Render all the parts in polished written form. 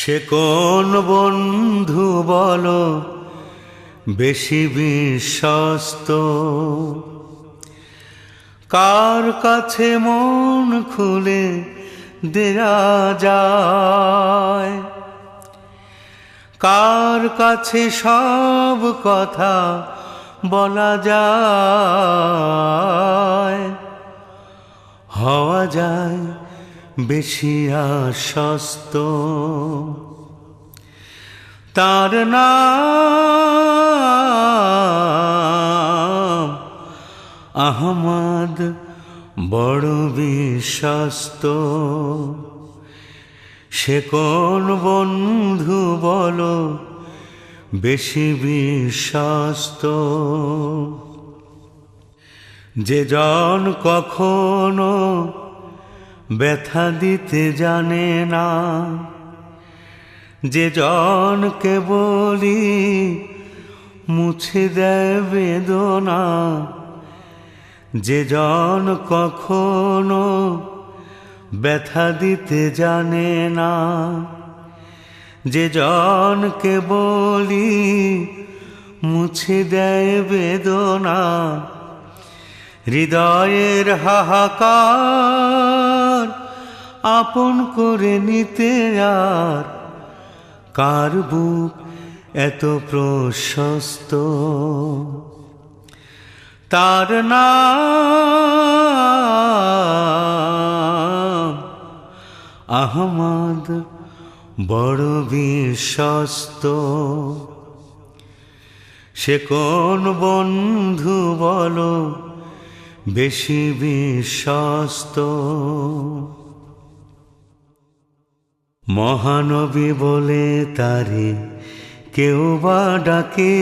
সে কোন বন্ধু বলো বেশি বিশ্বস্ত, কার কাছে মন খুলে দেয়া যায়, কার কাছে সব কথা বলা যায়, হওয়া যায় বেশি আশ্বস্ত। তার নাম আহমদ, বড় বিশ্বস্ত। সে কোন বন্ধু বলো বেশি বিশ্বস্ত, যে জন কখনো ব্যথা দিতে জানে না, যে জনকে বলি মুছে দেয় বেদনা, যে জন কখনো ব্যথা দিতে জানে না, যে জনকে বলি মুছে দেয় বেদনা, হৃদয়ের হাহাকার আপন করে নিতে আর কার বুক এত প্রশস্ত। তার নাম আহমদ, বড় বিশ্বস্ত। সে কোন বন্ধু বলো বেশি বিশ্বস্ত। মহানবী বলে তারে কেউ বা ডাকে,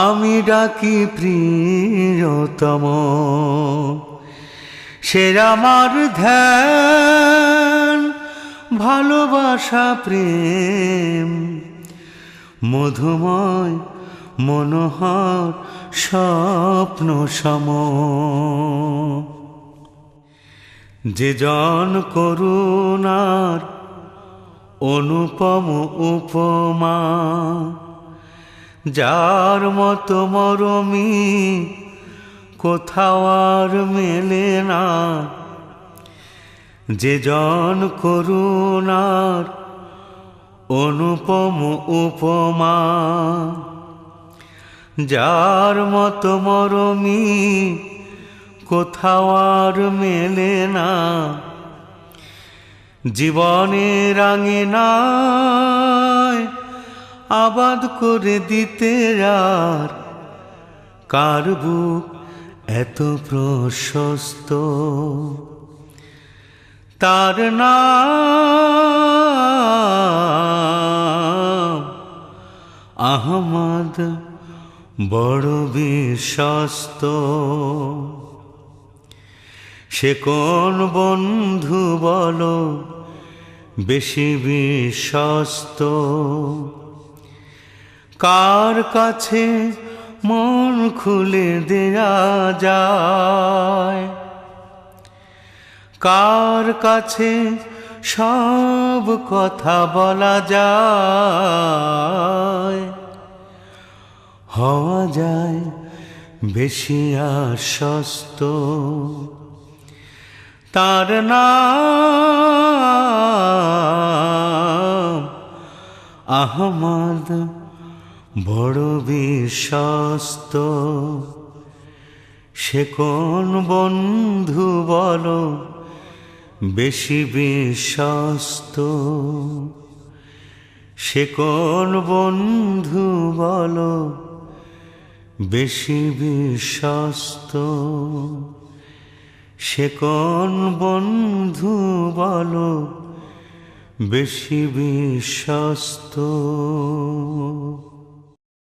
আমি ডাকি প্রিয়তম। সে আমার ধ্যান, ভালোবাসা, প্রেম, মধুময় মনোহর স্বপ্ন সম। যে জন করুণার অনুপম উপমা, যার মতো মরমি কোথাও আর মেলে না। যে জন করুণার অনুপম উপমা, যার মতো মরমি কোথাও আর মেলে না। জীবনের আঙিনায় আবাদ করে দিতে আর কার বুক এত প্রশস্ত। তার নাম আহমদ, বড় বিশ্বস্ত। সে কোন বন্ধু বলো বেশি বিশ্বস্ত, কার কাছে মন খুলে দেয়া যায়, কার কাছে সব কথা বলা যায়, হওয়া যায় বেশি আশ্বস্ত। তার নাম আহমদ, বড় বিশ্বস্ত। সে কোন বন্ধু বলো বেশি বিশ্বস্ত, সে কোন বন্ধু বলো বেশি বিশ্বস্ত, সে কোন বন্ধু বলো বেশি বিশ্বস্ত।